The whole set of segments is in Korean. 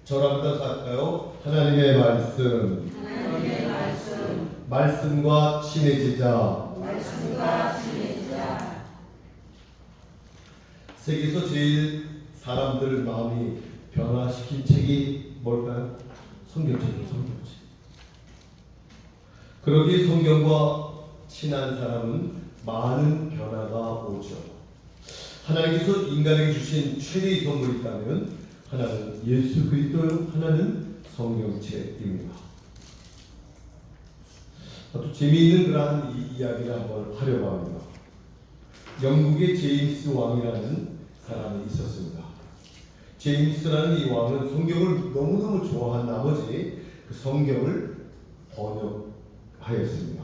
저랑 같이 할까요? 하나님의 말씀. 말씀과 친해지자. 세계에서 제일 사람들 마음이 변화시킨 책이 뭘까요? 성경책이에요. 성경책. 그러기에 성경과 친한 사람은 많은 변화가 오죠. 하나님께서 인간에게 주신 최대의 선물이 있다면 하나는 예수 그리스도요, 하나는 성경책입니다. 또 재미있는 그러한 이야기를 한번 하려고 합니다. 영국의 제임스 왕이라는 사람이 있었습니다. 제임스라는 이 왕은 성경을 너무너무 좋아한 나머지 그 성경을 번역하였습니다.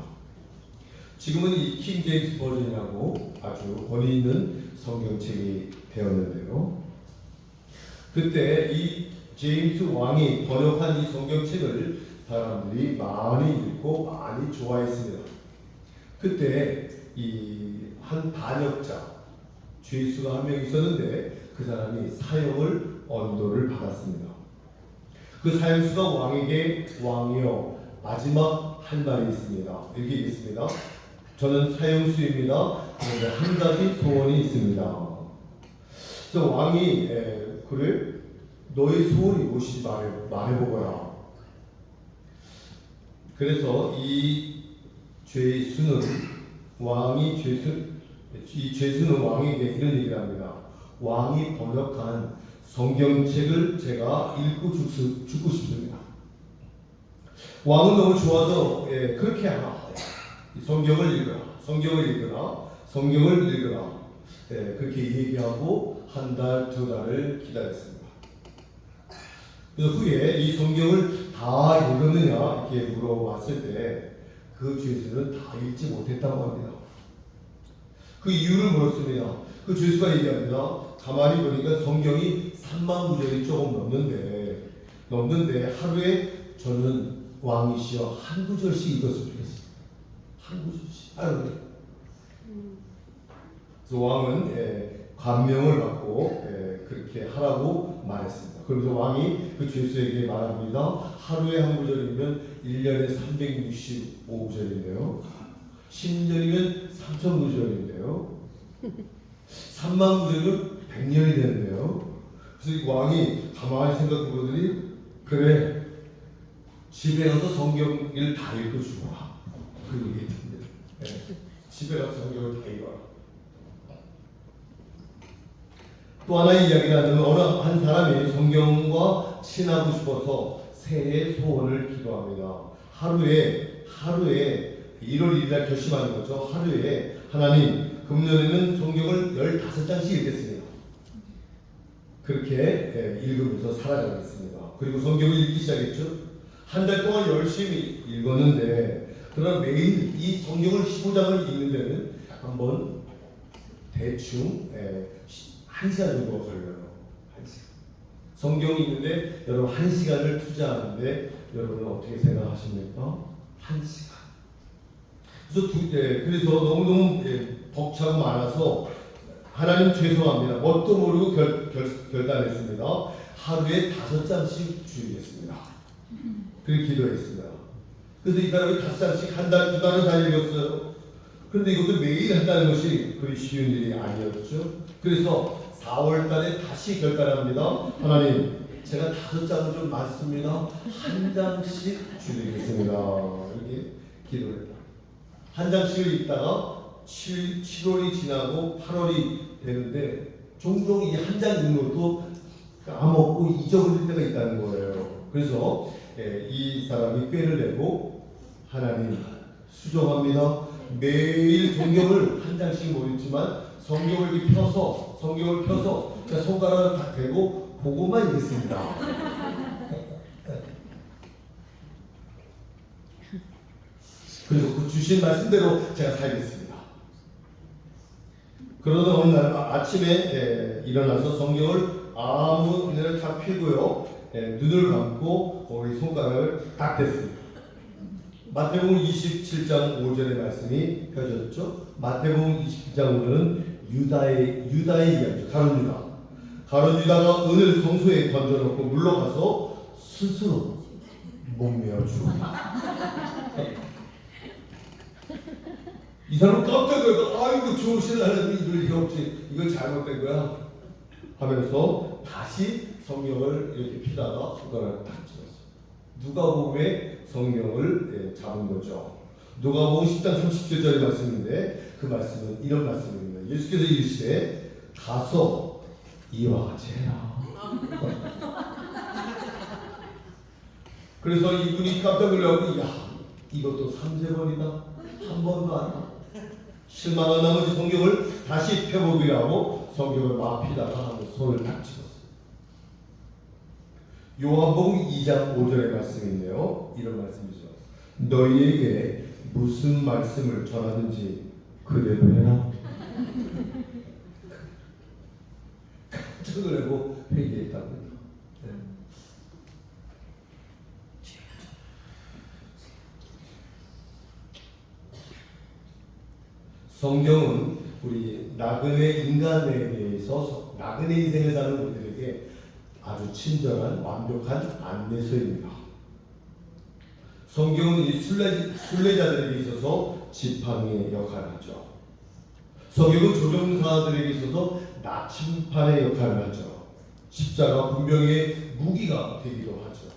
지금은 이 킹 제임스 버전이라고 아주 권위 있는 성경책이 되었는데요. 그때 이 제임스 왕이 번역한 이 성경책을 사람들이 많이 읽고 많이 좋아했습니다. 그때 이 한 반역자 죄수가 한 명 있었는데 그 사람이 사형을 언도를 받았습니다. 그 사형수가 왕에게 왕이여 마지막 한 말이 있습니다. 읽겠습니다. 저는 사형수입니다. 그런데 한 가지 소원이 있습니다. 그래서 왕이 그래 너의 소원이 무엇인지 말해보거라. 그래서 이 죄수는 왕에게 이런 얘기를 합니다. 왕이 번역한 성경책을 제가 읽고 죽고 싶습니다. 왕은 너무 좋아서 그렇게 하라. 성경을 읽으라. 그렇게 얘기하고 한 달, 두 달을 기다렸습니다. 그래서 후에 이 성경을 다 읽었느냐 이렇게 물어봤을 때 그 죄수는 다 읽지 못했다고 합니다. 그 이유를 물었습니다. 그 죄수가 얘기합니다. 가만히 보니까 성경이 3만 구절이 조금 넘는데 하루에 저는 왕이시여 한 구절씩 읽었으면 좋겠어요. 한 구절씩 하루에. 그래서 왕은 감명을 받고 그렇게 하라고 말했습니다. 그래서 왕이 그 죄수에게 말합니다. 하루에 한 구절이면 1년에 365구절인데요. 10년이면 3,000구절인데요. 3만 구절이면 100년이 되는데요. 그래서 이 왕이 가만히 생각해 보더니 그래 집에 가서 성경을 다 읽어주라. 그 얘기했는데 집에 가서 성경을 다 읽어라. 또 하나의 이야기를 하면 어느 한 사람이 성경과 친하고 싶어서 새해 소원을 기도합니다. 하루에 1월 1일 결심하는 거죠. 하루에 하나님 금년에는 성경을 15장씩 읽겠습니다. 그렇게 읽으면서 살아가겠습니다. 그리고 성경을 읽기 시작했죠. 한 달 동안 열심히 읽었는데 그러나 매일 이 성경을 15장을 읽는 데는 한번 대충 1시간 정도가 걸려요. 1시간. 성경이 있는데 여러분 1시간을 투자하는데 여러분은 어떻게 생각하십니까? 1시간. 그래서 너무너무 벅차고 많아서 하나님 죄송합니다. 뭣도 모르고 결단했습니다. 하루에 5장씩 줄이겠습니다. 그렇게 기도했습니다. 그래서 이 사람이 5장씩 한 달, 두 달을 다 읽었어요. 그런데 이것도 매일 한다는 것이 그리 쉬운 일이 아니었죠. 그래서 4월 달에 다시 결단합니다. 하나님, 제가 5장은 좀 많습니다. 한 장씩 줄이겠습니다. 이렇게 기도했다. 한 장씩을 읽다가 7월이 지나고 8월이 되는데 종종 이 한 장 읽는 것도 까먹고 잊어버릴 때가 있다는 거예요. 그래서 이 사람이 꾀를 내고 하나님 수정합니다. 매일 성경을 한 장씩 못 읽지만 성경을 이렇게 펴서 제가 손가락을 딱 대고 보고만 읽겠습니다. 그리고 그 주신 말씀대로 제가 살겠습니다. 그러던 어느 날 아침에 일어나서 성경을 아무 데나 다 펴고요. 눈을 감고 거기 손가락을 딱 댔습니다. 마태복음 27장 5절의 말씀이 펴졌죠. 마태복음 27장 5절은 유다의 이야기죠. 가룟 유다가 은을 성소에 던져놓고 물러가서 스스로 목매어 죽었다. 이 사람은 깜짝 놀라서 아이고 좋으신 하나님이 이럴 리가 없지. 이거 잘못된 거야 하면서 다시 성경을 이렇게 피다가 손가락을 딱 집었어요. 누가복음의 성경을 잡은 거죠. 누가복음 10장 37절의 말씀인데 그 말씀은 이런 말씀입니다. 예수께서 이르시되 가서 이와 같이 해라. 그래서 이분이 깜짝 놀라고 야 이것도 3세번이다. 한 번도 안 나. 실망한 나머지 성경을 다시 펴보기로 하고 성경을 막 피다가 하고 손을 딱 집었어요. 요한복음 2장 5절의 말씀인데요. 이런 말씀이죠. 너희에게 무슨 말씀을 전하든지 그대로 해라. 깜짝 놀라고 회개했답니다. 네. 성경은 우리 나그네 인간에 대해서 나그네 인생을 사는 우리들에게 아주 친절한 완벽한 안내서입니다. 성경은 이 순례자들에게 있어서 지팡이의 역할을 하죠. 성경은 조종사들에게 있어서 나침판의 역할을 하죠. 십자가 분명의 무기가 되기도 하죠.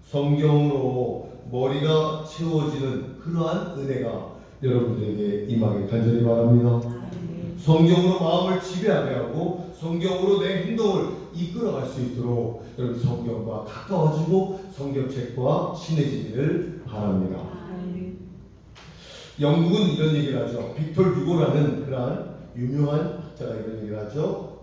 성경으로 머리가 채워지는 그러한 은혜가 여러분들에게 임하길 간절히 바랍니다. 성경으로 마음을 지배하게 하고 성경으로 내 행동을 이끌어갈 수 있도록 여러분 성경과 가까워지고 성경책과 친해지기를 바랍니다. 영국은 이런 얘기를 하죠. 빅톨 휴고라는 그러한 유명한 학자가 이런 얘기를 하죠.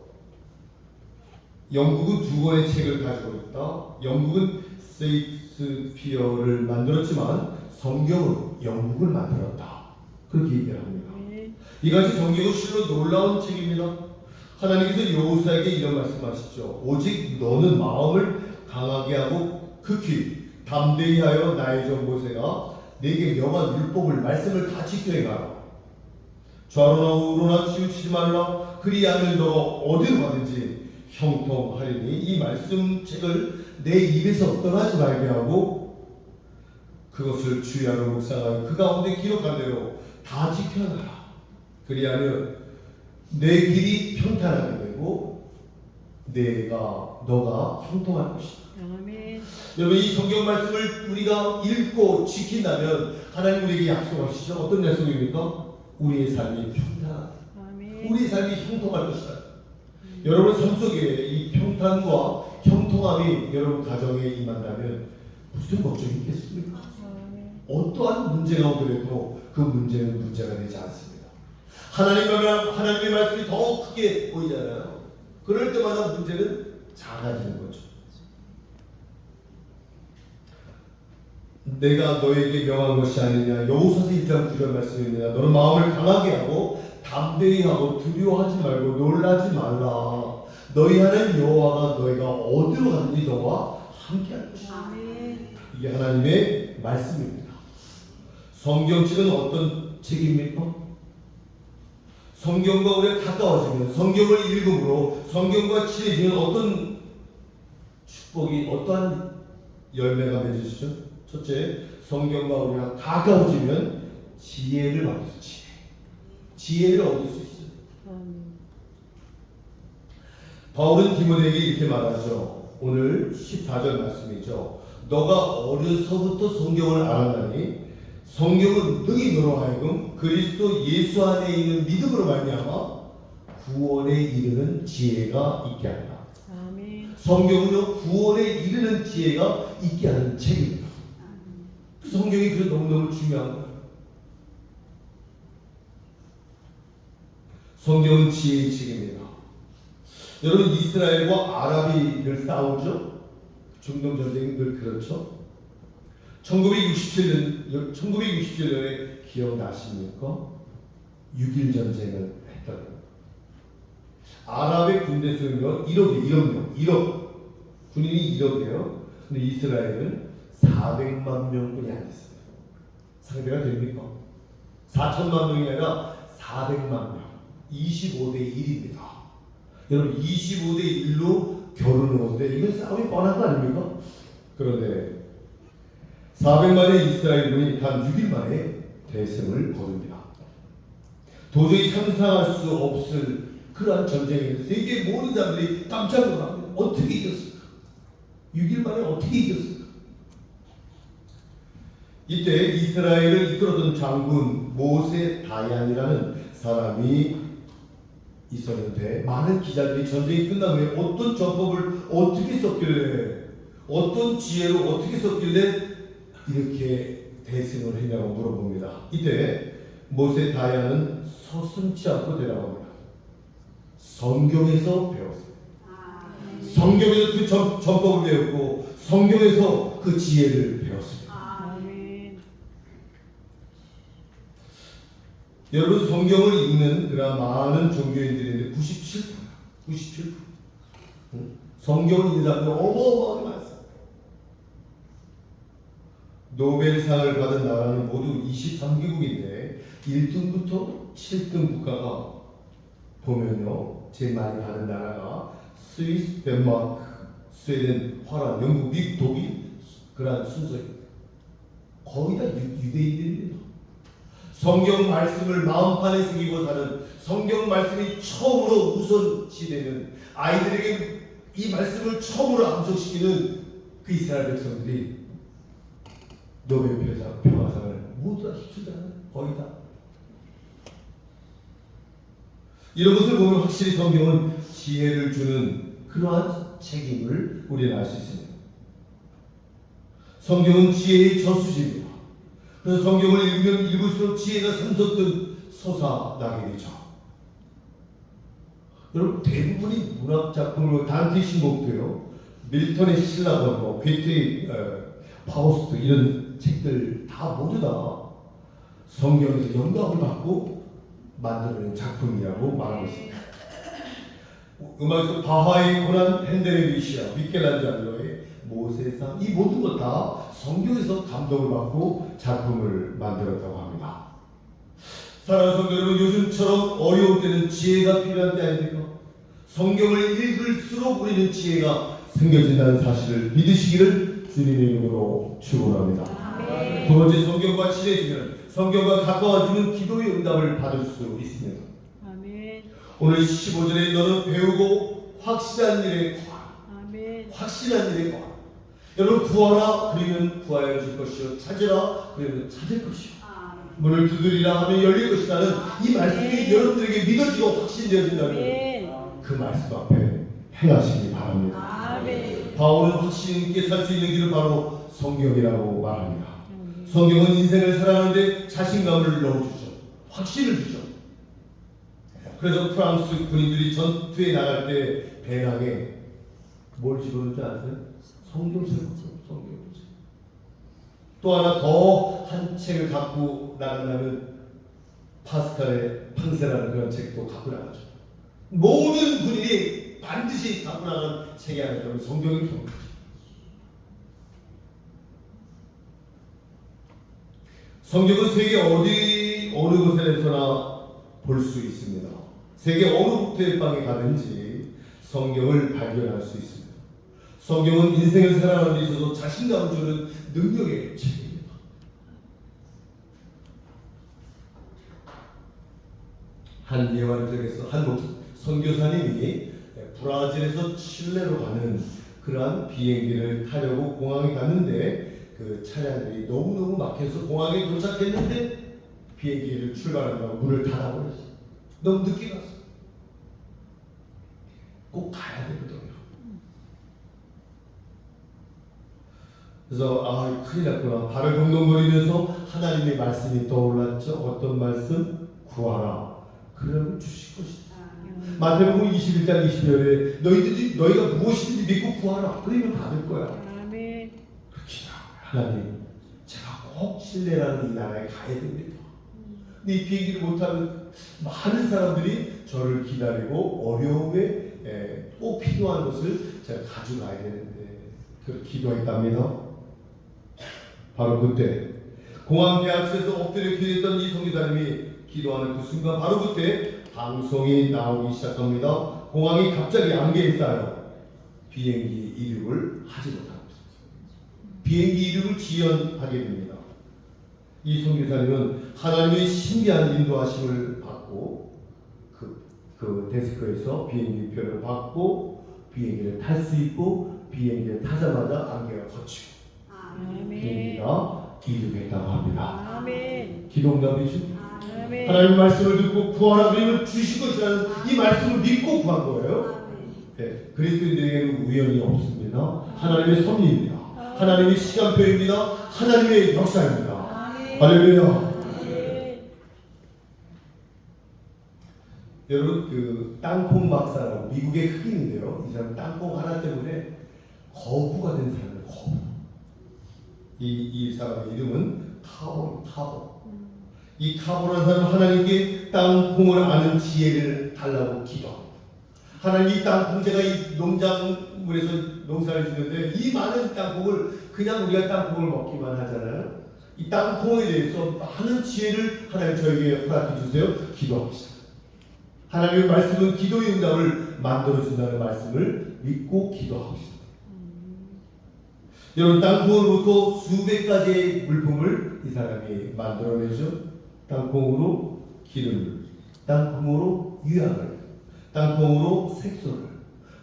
영국은 두 권의 책을 가지고 있다. 영국은 세익스피어를 만들었지만 성경은 영국을 만들었다. 그렇게 얘기를 합니다. 이같이 성경은 실로 놀라운 책입니다. 하나님께서 여호수아에게 이런 말씀하시죠. 오직 너는 마음을 강하게 하고 극히 담대히 하여 나의 종 모세가 내게 명한 율법을 말씀을 다 지켜 행하라. 좌로나 우로나 치우치지 말라. 그리하면 너가 어디로 가든지 형통하리니 이 말씀책을 내 입에서 떠나지 말게 하고 그것을 주야로 묵상하여 그 가운데 기록한 대로 다 지켜나가라. 그리하면 내 길이 평탄하게 되고 너가 형통할 것이다. 아멘. 여러분 이 성경 말씀을 우리가 읽고 지킨다면 하나님 우리에게 약속하시죠. 어떤 약속입니까? 우리의 삶이 평탄하다. 우리의 삶이 형통할 것이다. 여러분 삶 속에 이 평탄과 형통함이 여러분 가정에 임한다면 무슨 걱정이 있겠습니까? 어떠한 문제가 오더라도 그 문제는 문제가 되지 않습니다. 하나님의 말씀이 더 크게 보이잖아요. 그럴 때마다 문제는 작아지는 거죠. 내가 너에게 명한 것이 아니냐. 여호수아서 1장 9절 말씀입니다. 너는 마음을 강하게 하고 담대히 하고 두려워하지 말고 놀라지 말라. 너희 하나님 여호와가 너희가 어디로 가든지 너와 함께할 것이다. 이게 하나님의 말씀입니다. 성경책은 어떤 책입니까? 성경과 우리가 가까워지면 성경을 읽음으로 성경과 친해지면 어떤 축복이 어떠한 열매가 맺으시죠? 첫째, 성경과 우리가 가까워지면 지혜를 받을 수 있어요. 지혜를 얻을 수 있어요. 바울은 디모데에게 이렇게 말하죠. 오늘 14절 말씀이죠. 너가 어려서부터 성경을 알았나니 성경은 능히 너로 하여금 그리스도 예수 안에 있는 믿음으로 말미암아 구원에 이르는 지혜가 있게 한다. 아멘. 성경은요 구원에 이르는 지혜가 있게 하는 책입니다. 성경이 그래서 너무너무 중요한 거예요. 성경은 지혜의 책입니다. 여러분 이스라엘과 아랍이 늘 싸우죠? 중동 전쟁이 늘 그렇죠? 1967년에 기억나십니까? 6.1 전쟁을 했던 아랍의 군대 수는요 1억 군인이 1억이에요. 근데 이스라엘은 400만 명뿐이 안 됐어요. 상대가 됩니까? 4천만 명이 아니라 400만 명. 25대 1입니다. 여러분 25대 1로 결혼을 하는데 이건 싸움이 뻔한 거 아닙니까? 그런데 400만의 이스라엘군이 단 6일 만에 대승을 거둡니다. 도저히 상상할 수 없을 그러한 전쟁에서 세계 모든 사람들이 깜짝 놀랍니다. 어떻게 이겼을까? 6일 만에 어떻게 이겼을까? 이때 이스라엘을 이끌었던 장군 모세 다얀이라는 사람이 있었는데 많은 기자들이 전쟁이 끝난 후에 어떤 전법을 어떻게 썼길래 어떤 지혜로 어떻게 썼길래 이렇게 대승을 했냐고 물어봅니다. 이때 모세 다얀은 서슴지 않고 대답합니다. 성경에서 배웠어요. 성경에서 그 전법을 배웠고 성경에서 그 지혜를 배웠습니다. 여러분 성경을 읽는 그런 많은 종교인들인데 97% 성경을 읽는 사람들 어마어마하게 많습니다. 노벨상을 받은 나라는 모두 23개국인데 1등부터 7등 국가가 보면요 제일 많이 받은 나라가 스위스, 덴마크, 스웨덴, 화란, 영국, 미국, 독일 그런 순서입니다. 거의 다 유대인들입니다. 성경 말씀을 마음판에 새기고 사는 성경 말씀이 처음으로 우선시되는 아이들에게 이 말씀을 처음으로 암송시키는 그 이스라엘 백성들이 노벨 평화상을 모두 다 휩쓸잖아요. 거의 다. 이런 것을 보면 확실히 성경은 지혜를 주는 그러한 책임을 우리는 알 수 있습니다. 성경은 지혜의 저수지입니다. 그래서 성경을 읽으면 읽을수록 지혜가 샘솟듯 솟아나게 되죠. 여러분 대부분이 문학 작품으로 단테 신곡도요, 밀턴의 신라번, 괴테의 파우스트 이런 책들 다 모두 다 성경에서 영감을 받고 만들어낸 작품이라고 말하고 있습니다. 음악에서 바하의 고난, 핸델의 미시아, 미켈란젤로의 모세상 이 모든 것 다 성경에서 감동을 받고 작품을 만들었다고 합니다. 사랑하는 성도 여러분, 요즘처럼 어려울 때는 지혜가 필요한 때 아닙니까? 성경을 읽을수록 우리는 지혜가 생겨진다는 사실을 믿으시기를 주님의 이름으로 축원합니다. 두 번째, 성경과 친해지면 성경과 가까워지는 기도의 응답을 받을 수 있습니다. 아멘. 오늘 15절에 너는 배우고 확실한 일에 구하라. 아멘. 확실한 일에 구하라. 여러분 구하라 그러면 구하여질 것이요 찾으라 그러면 찾을 것이요 문을 두드리라 하면 열릴 것이라는 이 말씀이 여러분들에게 믿어지고 확신되어진다면 그 말씀 앞에 행하시기 바랍니다. 바울은 확신 있게 살 수 있는 길은 바로 성경이라고 말합니다. 성경은 인생을 살아가는데 자신감을 넣어주죠. 확신을 주죠. 그래서 프랑스 군인들이 전투에 나갈 때 배낭에 뭘 집어넣는지 아세요? 성경책을 성경책. 또 하나 더 한 책을 갖고 나간다면 파스칼의 판세라는 그런 책도 갖고 나가죠. 모든 군인이 반드시 갖고 나가는 책이 하나 있다면 성경입니다. 성경은 세계 어느 곳에서나 볼 수 있습니다. 세계 어느 국토일방에 가든지 성경을 발견할 수 있습니다. 성경은 인생을 살아가는 데 있어서 자신감을 주는 능력의 책입니다. 한 예화적에서 한 선교사님이 브라질에서 칠레로 가는 그러한 비행기를 타려고 공항에 갔는데 그 차량들이 너무너무 막혀서 공항에 도착했는데 비행기를 출발한다고 문을 닫아버렸어요. 너무 늦게 갔어. 꼭 가야 되거든요. 그래서 큰일 났구나. 발을 동동거리면서 하나님의 말씀이 떠올랐죠. 어떤 말씀? 구하라. 그러면 주실 것이다. 마태복음 21장 20절에 너희가 무엇이든지 믿고 구하라. 그러면 받을 거야. 아멘. 그렇게 하나님, 제가 꼭 신뢰라는 이 나라에 가야 됩니다. 근데 이 비행기를 못하는 많은 사람들이 저를 기다리고 어려움에 꼭 필요한 것을 제가 가져가야 되는데 그렇게 기도했답니다. 바로 그때 공항 대학에서 엎드려 기도했던 이 선교사님이 기도하는 그 순간 바로 그때 방송이 나오기 시작합니다. 공항이 갑자기 안개에 쌓여 비행기 이륙을 하지 못하고 있습니다. 비행기 이륙을 지연하게 됩니다. 이 선교사님은 하나님의 신비한 인도하심을 받고 그 데스크에서 비행기표를 받고 비행기를 탈 수 있고 비행기에 타자마자 안개가 걷히고 비행기가 이륙했다고 합니다. 아멘. 기도응답이죠. 아멘. 하나님 말씀을 듣고 구하라 그러면 주실 것이라는 이 말씀을 믿고 구한 거예요. 네, 그리스도인들에게는 우연이 없습니다. 하나님의 섭리입니다. 하나님의 시간표입니다. 하나님의 역사입니다. 할렐루야. 여러분 그 땅콩 박사라고 미국의 흑인인데요. 이 사람 땅콩 하나 때문에 거부가 된 사람이에요. 거부. 이 사람의 이름은 카보. 이 카보라는 사람은 하나님께 땅콩을 아는 지혜를 달라고 기도합니다. 하나님 이 땅콩 제가 이 농작물에서 농사를 짓는데 이 많은 땅콩을 그냥 우리가 땅콩을 먹기만 하잖아요. 이 땅콩에 대해서 많은 지혜를 하나님 저에게 허락해 주세요. 기도합시다. 하나님의 말씀은 기도의 응답을 만들어준다는 말씀을 믿고 기도하고 있습니다. 여러분 땅콩으로부터 수백 가지의 물품을 이 사람이 만들어내죠. 땅콩으로 기름을, 땅콩으로 유약을, 땅콩으로 색소를,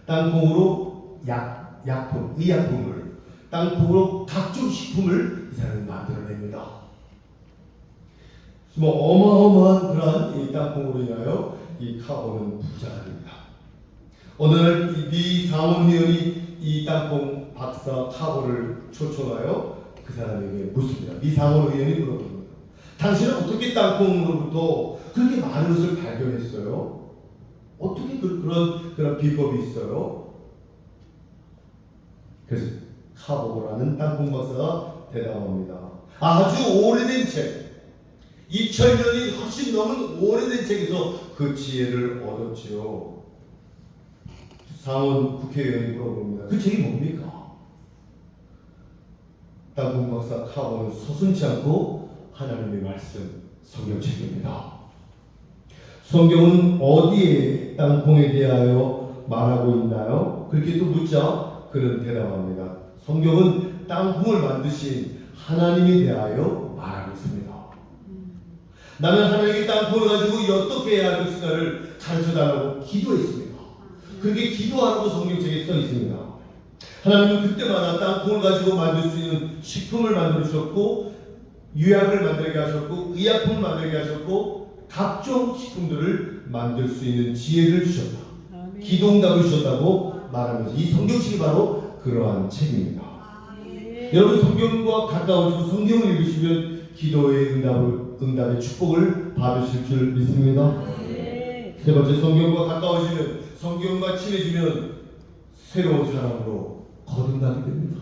땅콩으로 약품, 의약품을, 땅콩으로 각종 식품을 이 사람이 만들어냅니다. 뭐 어마어마한 그러한 이 땅콩으로 인하여 이 카보는 부자가 됩니다. 어느 날 이 상원 의원이 이 땅콩 박사 카보를 초청하여 그 사람에게 묻습니다. 이 상원 의원이 물어봅니다. 당신은 어떻게 땅콩으로부터 그렇게 많은 것을 발견했어요? 어떻게 그런 비법이 있어요? 그래서 카보라는 땅콩 박사가 대답합니다. 아주 오래된 책, 2000년이 훨씬 넘은 오래된 책에서 그 지혜를 얻었지요. 상원 국회의원이 물어봅니다. 그 책이 뭡니까? 땅콩 박사 카보는 서슴지 않고 하나님의 말씀, 성경책입니다. 성경은 어디에 땅콩에 대하여 말하고 있나요? 그렇게 또 묻자 그는 대답합니다. 성경은 땅콩을 만드신 하나님에 대하여 말하고 있습니다. 나는 하나님께 땅콩을 가지고 어떻게 해야 할 것인가를 가르쳐달라고 기도했습니다. 그렇게 기도하라고 성경책에 써 있습니다. 하나님은 그때마다 땅콩을 가지고 만들 수 있는 식품을 만들어 주셨고 유약을 만들게 하셨고 의약품을 만들게 하셨고 각종 식품들을 만들 수 있는 지혜를 주셨다. 기도응답을 주셨다고 말하면서 이 성경책이 바로 그러한 책입니다. 여러분 성경과 가까워지고 성경을 읽으시면 기도의 응답의 축복을 받으실 줄 믿습니다. 세 번째, 성경과 가까워지면, 성경과 친해지면 새로운 사람으로 거듭나게 됩니다.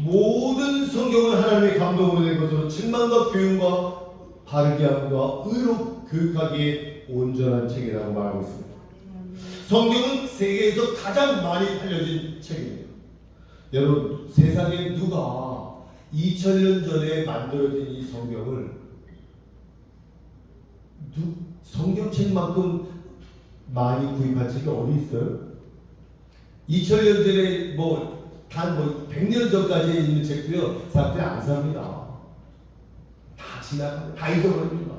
모든 성경은 하나님의 감동으로 된 것으로 책망과 교훈과 바르게 함과 의로 교육하기에 온전한 책이라고 말하고 있습니다. 성경은 세계에서 가장 많이 팔려진 책입니다. 여러분 세상에 누가 2000년 전에 만들어진 이 성경을 성경책만큼 많이 구입한 책이 어디 있어요? 2000년 전에 단 100년 전까지 있는 책도요 사람들이 안 삽니다. 다 지나갑니다. 다 잊어버립니다.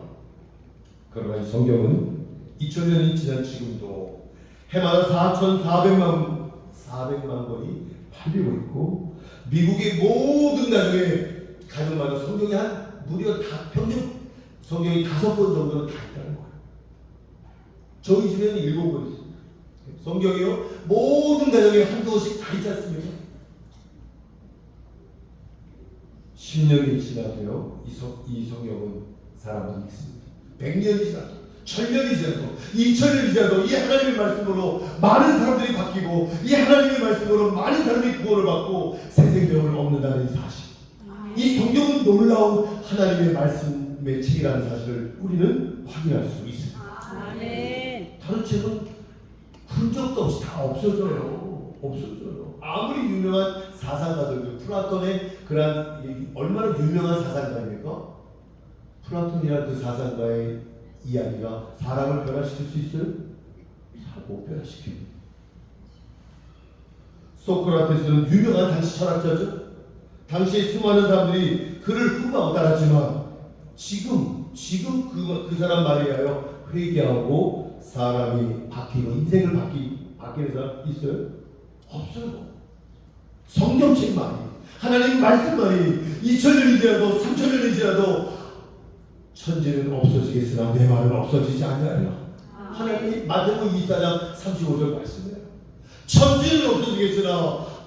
그러나 이 성경은 2000년이 지난 지금도 해마다 4,400만 권이 팔리고 있고 미국의 모든 가정에 가정마다 성경이 무려 평균 성경이 5권 정도는 다 있다는 거예요. 저희 집에는 7권 있습니다. 성경이요 모든 가정에 한두 권씩 다 있지 않습니까? 10년이 지나도요 이 성경은 사람들이 읽습니다. 100년이 지나도 1000년이 지나도 2000년이 지나도 이 하나님의 말씀으로 많은 사람들이 바뀌고 이 하나님의 말씀으로 많은 사람이 구원을 받고 새 생명을 얻는다는 이 사실. 이 성경은 놀라운 하나님의 말씀의 책이라는 사실을 우리는 확인할 수 있습니다. 다른 책은 흔적도 없이 다 없어져요. 아무리 유명한 사상가들도 플라톤의 그런 얼마나 유명한 사상가입니까? 플라톤이라는 그 사상가의 이야기가 사람을 변화시킬 수 있어요? 잘 못 변화시킵니다. 소크라테스는 유명한 당시 철학자죠. 당시에 수많은 사람들이 그를 흠모하고 따랐지만 지금 그 사람 말에 의하여 회개하고 사람이 바뀌고 인생을 바뀌는 사람 있어요? 없어요. 성경책만이, 하나님 말씀만이 2000년이 지나도 3000년이 지나도 천지는 없어지겠으나 내 말은 없어지지 아니하리라. 하나님이 마태복음 24장 35절 말씀이에요. 천지는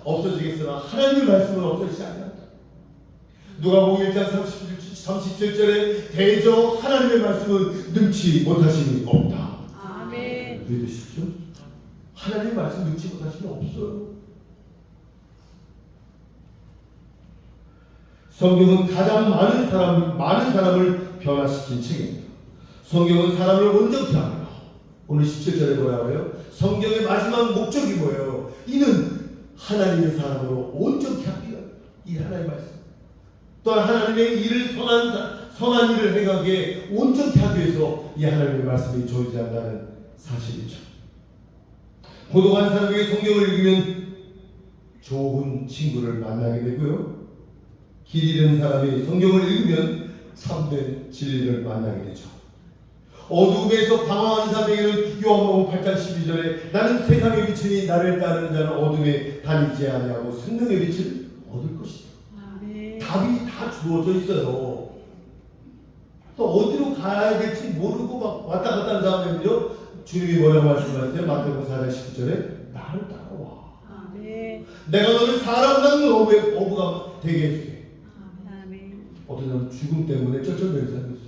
없어지겠으나 하나님의 말씀은 없어지지 아니한다. 누가복음 1장 37절에 대저 하나님의 말씀은 능치 못하심이 없다. 아멘. 믿으십시오. 하나님의 말씀 능치 못하심이 없어요. 성경은 가장 많은 사람을 변화시킨 책입니다. 성경은 사람을 온전케 합니다. 오늘 17절에 뭐라고 해요? 성경의 마지막 목적이 뭐예요? 이는 하나님의 사람으로 온전케 합니다. 이 하나님의 말씀. 또한 하나님의 일을 선한 일을 행하게 온전케 하기 위해서 이 하나님의 말씀이 존재한다는 사실이죠. 고독한 사람에게 성경을 읽으면 좋은 친구를 만나게 되고요. 길 잃은 사람이 성경을 읽으면 참된 진리를 만나게 되죠. 어둠에서 방황하는 사람에게는 요한복음 8장 12절에 나는 세상의 빛이니 나를 따르는 자는 어둠에 다니지 아니하고 생명의 빛을 얻을 것이다. 답이 다 주어져 있어요. 또 어디로 가야 될지 모르고 막 왔다 갔다 하는 사람들은요, 주님이 뭐라고 말씀하셨어요? 마태복음 4장 19절에 나를 따라와. 내가 너를 사람 닮은 어부가 되게 해줄게. 어떤 사람은 죽음 때문에 쩔쩔매는 사람이 있어요.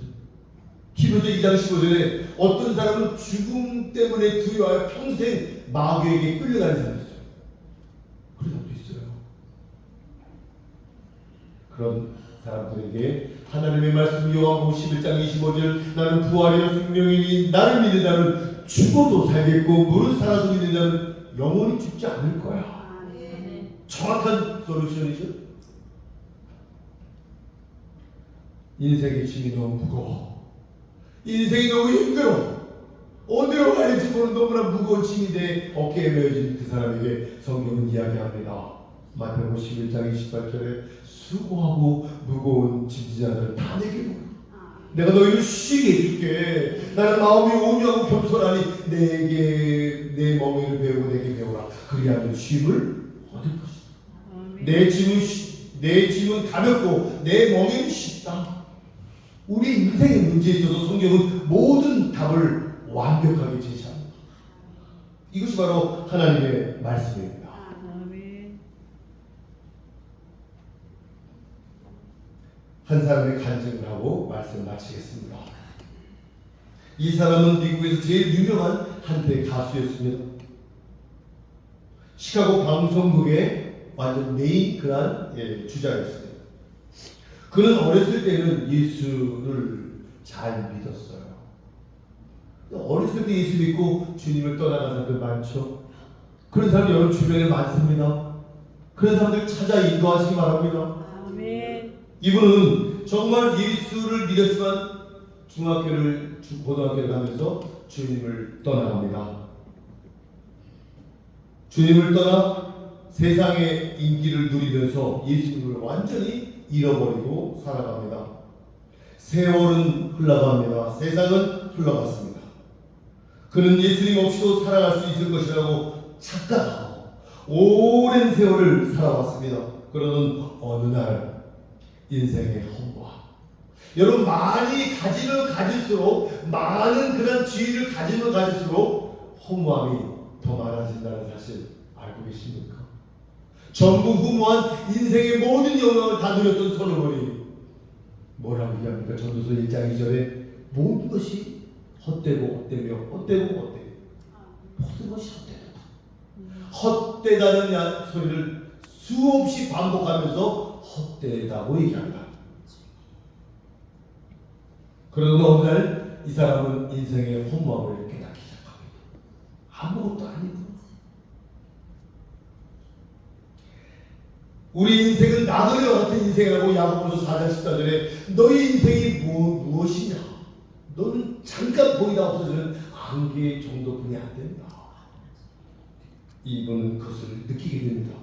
히브리서 2장 15절에 어떤 사람은 죽음 때문에 두려워하여 평생 마귀에게 끌려가는 사람이 있어요. 그런 사람도 있어요. 그런 사람들에게 하나님의 말씀 요한복음 11장 25절 나는 부활이요 생명이니 나를 믿는 자는 죽어도 살겠고 무릇 살아서 믿는 자는 영원히 죽지 않을 거야. 정확한 솔루션이죠. 인생의 짐이 너무 무거워. 인생이 너무 힘들어. 어디로 가야 할지 모르는 너무나 무거운 짐인데 어깨에 메어진 그 사람에게 성경은 이야기합니다. 마태복음 11장 28절에 수고하고 무거운 짐지자들을 다 내게 놓으라. 내가 너희를 쉬게 해줄게. 나는 마음이 온유하고 겸손하니 내 멍에를 배우고 내게 배우라. 그리하면 쉼을 얻을 것이다. 내 짐은 가볍고 내 멍에는 쉽다. 우리 인생의 문제에 있어서 성경은 모든 답을 완벽하게 제시합니다. 이것이 바로 하나님의 말씀입니다. 한 사람의 간증을 하고 말씀을 마치겠습니다. 이 사람은 미국에서 제일 유명한 한때 가수였습니다. 시카고 방송국의 완전 메인 그런 주자였습니다. 그는 어렸을 때는 예수를 잘 믿었어요. 어렸을 때 예수 믿고 주님을 떠나간 사람들 많죠. 그런 사람 여러분 주변에 많습니다. 그런 사람들 찾아 인도하시기 바랍니다. 아멘. 이분은 정말 예수를 믿었지만 고등학교를 가면서 주님을 떠나갑니다. 주님을 떠나 세상의 인기를 누리면서 예수님을 완전히 잃어버리고 살아갑니다. 세월은 흘러갑니다. 세상은 흘러갔습니다. 그는 예수님 없이도 살아갈 수 있을 것이라고 착각하고 오랜 세월을 살아왔습니다. 그러는 어느 날 인생의 허무함. 여러분 많이 가지면 가질수록 많은 그런 지위를 가지면 가질수록 허무함이 더 많아진다는 사실 알고 계십니까? 전부 후무한 인생의 모든 영광을 다 누렸던 솔로몬이 뭐라고 얘기합니까? 전도서 1장 2절에 모든 것이 헛되고 모든 것이 헛되다. 헛되다는 소리를 수없이 반복하면서 헛되다고 얘기합니다. 그러던 어느 날 이 사람은 인생의 허무함을 깨닫기 시작합니다. 아무것도 아니고 우리 인생은 나그네와 같은 인생이라고 야고보서 4장 14절에 너희 인생이 무엇이냐? 너는 잠깐 보이다 없어지는 안개 정도뿐이 안 된다. 이분은 그것을 느끼게 됩니다.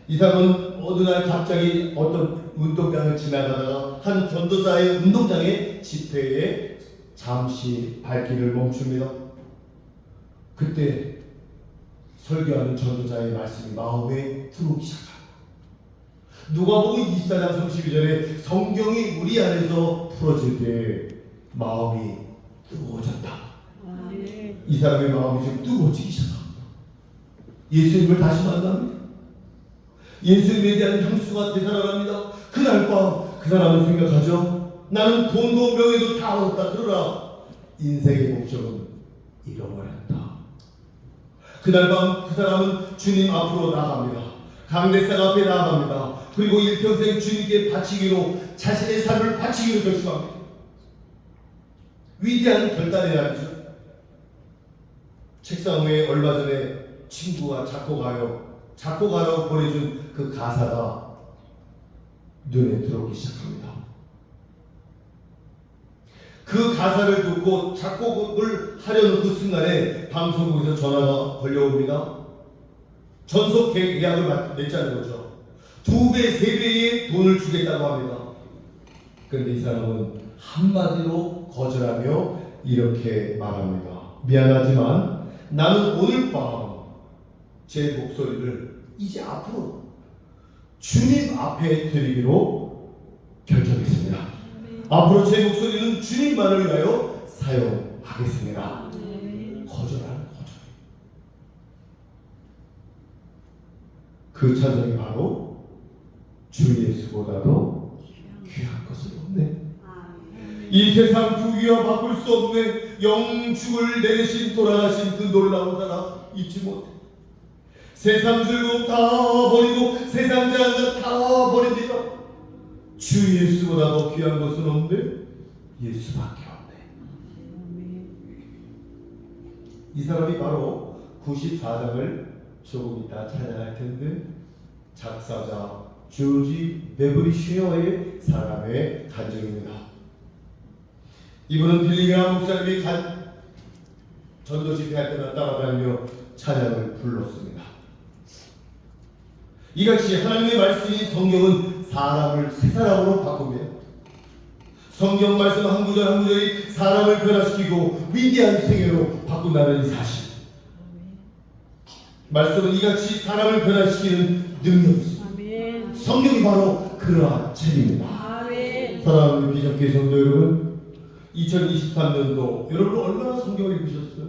이 사람은 어느 날 갑자기 어떤 운동장을 지나가다가 한 전도자의 운동장의 집회에 잠시 발길을 멈춥니다. 그때 설교하는 전도자의 말씀이 마음에 들어오기 시작합니다. 누가복음 24장 32절에 성경이 우리 안에서 풀어질 때 마음이 뜨거워졌다. 이 사람의 마음이 지금 뜨거워지기 시작합니다. 예수님을 다시 만납니다. 예수님에 대한 향수가 되살아납니다. 그날 밤 그 사람은 생각하죠. 나는 돈도 명예도 다 얻었다. 그러나 인생의 목적은 잃어버렸다. 그날 밤 그 사람은 주님 앞으로 나아갑니다. 강대상 앞에 나아갑니다. 그리고 일평생 주님께 바치기로 자신의 삶을 바치기로 결심합니다. 위대한 결단의 날이죠. 책상 위에 얼마 전에 친구가 작곡하라고 보내준 그 가사가 눈에 들어오기 시작합니다. 그 가사를 듣고 작곡을 하려는 그 순간에 방송국에서 전화가 걸려옵니다. 전속 계약을 맺자는 거죠. 2배, 3배의 돈을 주겠다고 합니다. 그런데 이 사람은 한마디로 거절하며 이렇게 말합니다. 미안하지만 나는 오늘 밤 제 목소리를 이제 앞으로 주님 앞에 드리기로 결정했습니다. 앞으로 제 목소리는 주님만을 위하여 사용하겠습니다. 거절하는 거절. 그 찬송이 바로 주 예수보다도 귀한 것은 없네. 이 세상 부귀와 바꿀 수 없네. 영축을 내리신 돌아가신 그 놀라운 사랑 잊지 못해. 세상 즐거움 다 버리고 세상 자랑도 다 버립니다. 주 예수보다 더 귀한 것은 없네. 예수밖에 없네. 이 사람이 바로 94장을 조금 이따 찬양할 텐데 작사자 조지 베버리 쉐어의 사람의 간증입니다. 이분은 빌링엄 목사님이 전도 집회할 때마다 따라다니며 찬양을 불렀습니다. 이같이 하나님의 말씀이 성경은 사람을 새 사람으로 바꿉니다. 성경 말씀 한 구절 한 구절이 사람을 변화시키고 위대한 생애로 바꾼다는 이 사실. 말씀은 이같이 사람을 변화시키는 능력이 있습니다. 성경이 바로 그러한 책입니다. 사랑하는 비전교회 성도 여러분, 2023년도 여러분 얼마나 성경을 읽으셨어요?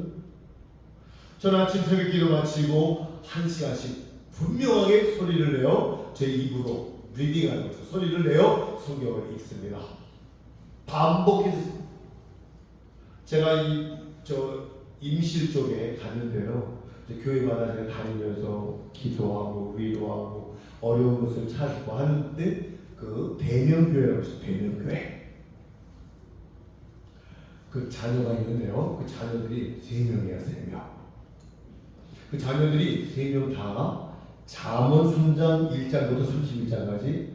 저는 아침 새벽 기도 마치고 1시간씩 분명하게 소리를 내어 제 입으로 리딩하는 거죠. 소리를 내어 성경을 읽습니다. 반복해서 제가 임실 쪽에 갔는데요. 교회마다 제가 다니면서 기도하고 위로하고 어려운 것을 찾고 하는데 그 대명교회라고 있어요. 대명교회. 그 자녀가 있는데요. 그 자녀들이 3명이에요. 3명. 그 자녀들이 3명 다 잠언 3장 1장부터 31장까지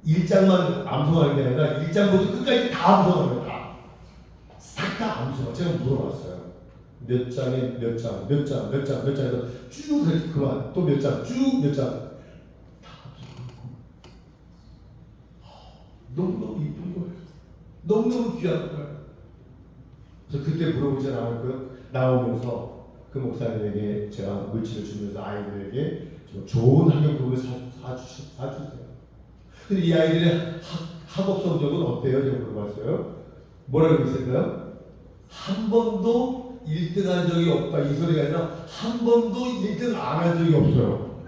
1장만 암송하는 게 아니라 1장부터 끝까지 다 암송합니다. 싹 다 암송. 제가 물어봤어요. 몇 장에 몇 장, 몇 장, 몇 장, 몇 장에서 쭉 그만 또 몇 장, 쭉 몇 장 다 암송하고 너무너무 이쁜 거예요. 너무너무 귀한 거예요. 그래서 그때 물어보지 않았고요. 나오면서 그 목사님에게 제가 물질을 주면서 아이들에게 좀 좋은 학용품을 사주세요. 근데 이 아이들의 학업 성적은 어때요? 제가 물어봤어요. 뭐라고 했을까요? 한 번도 1등 한 적이 없다. 이 소리가 아니라 한 번도 1등 안 한 적이 없어요.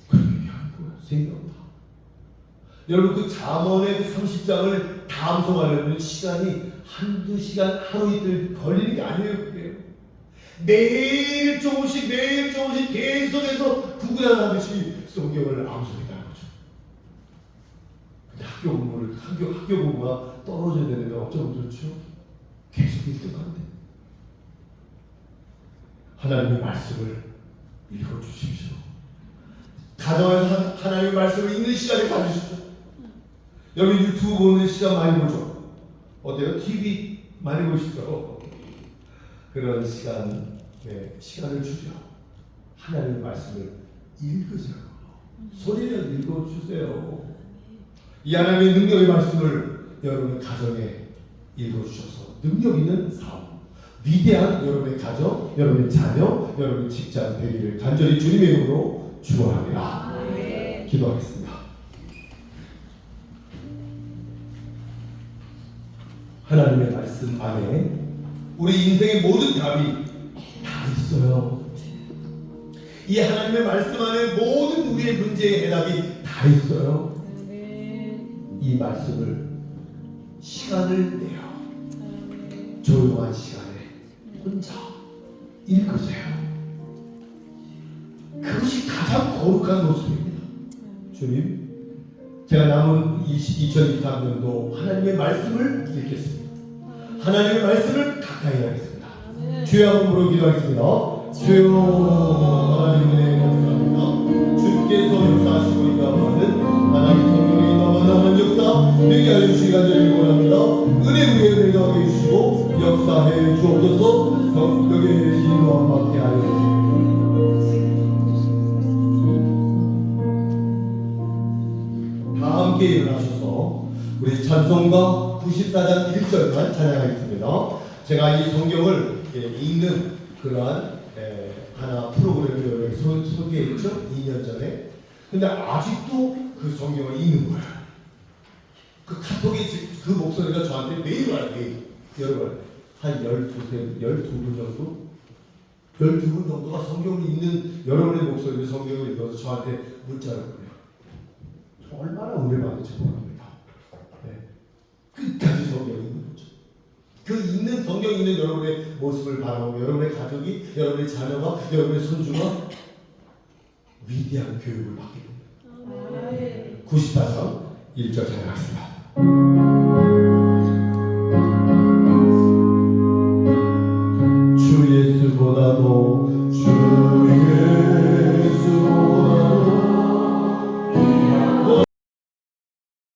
그렇게 한 거예요. 3명 다. 여러분 그 잠언의 30장을 다 암송하려면 시간이 한두 시간, 하루 이틀 걸리는 게 아니에요. 그게. 매일 조금씩 계속해서 구구단하듯이 성경을 암송했다는 거죠. 근데 학교 공부가 떨어져야 되는데 어쩌면 좋죠? 계속 1등하는데 하나님의 말씀을 읽어주십시오. 가정에서 하나님의 말씀을 읽는 시간을 가지십시오. 여러분 유튜브 보는 시간 많이 보죠? 어때요? TV 많이 보시죠? 그런 시간을 주죠. 하나님의 말씀을 읽으세요. 소리를 읽어주세요. 이 하나님의 능력의 말씀을 여러분의 가정에 읽어주셔서 능력 있는 삶, 위대한 여러분의 가정, 여러분의 자녀, 여러분의 직장 되기를 간절히 주님의 이름으로 축원합니다. 기도하겠습니다. 하나님의 말씀 안에 우리 인생의 모든 답이 다 있어요. 이 하나님의 말씀 안에 모든 우리의 문제의 해답이 다 있어요. 이 말씀을 시간을 내어 조용한 시간에 혼자 읽으세요. 그것이 가장 거룩한 모습입니다. 주님, 제가 남은 2023년도 하나님의 말씀을 읽겠습니다. 하나님의 말씀을 가까이 하겠습니다. 주여 한번 부르고 기도하겠습니다. 주여 하나님의 감사합니다. 주께서 역사하시고 있다는 하나님 성령의 임하는 역사 되게 하여 주시기 간절히 원합니다. 은혜 위에 은혜 더하게 해주시고 역사해 주옵소서. 성령의 인도함 받게 하여 주시옵소서. 다 함께 일어나셔서 우리 찬송가 94장 1절만 찬양하겠습니다. 제가 이 성경을 읽는 그러한 하나 프로그램을 소개했죠. 2년 전에. 근데 아직도 그 성경을 읽는 거예요. 그 카톡이 그 목소리가 저한테 매일 와요. 매일. 여러분 한 12분 정도? 12분 정도가 성경을 읽는 여러분의 목소리를 성경을 읽어서 저한테 문자를 보내요. 얼마나 은혜 받을지 모릅니다. 네. 끝까지 성경 읽는 거죠. 그 읽는 성경 읽는 여러분의 모습을 바라보며 여러분의 가족이, 여러분의 자녀가, 여러분의 손주가 위대한 교육을 받게 됩니다. 94장 1절 잘 하겠습니다.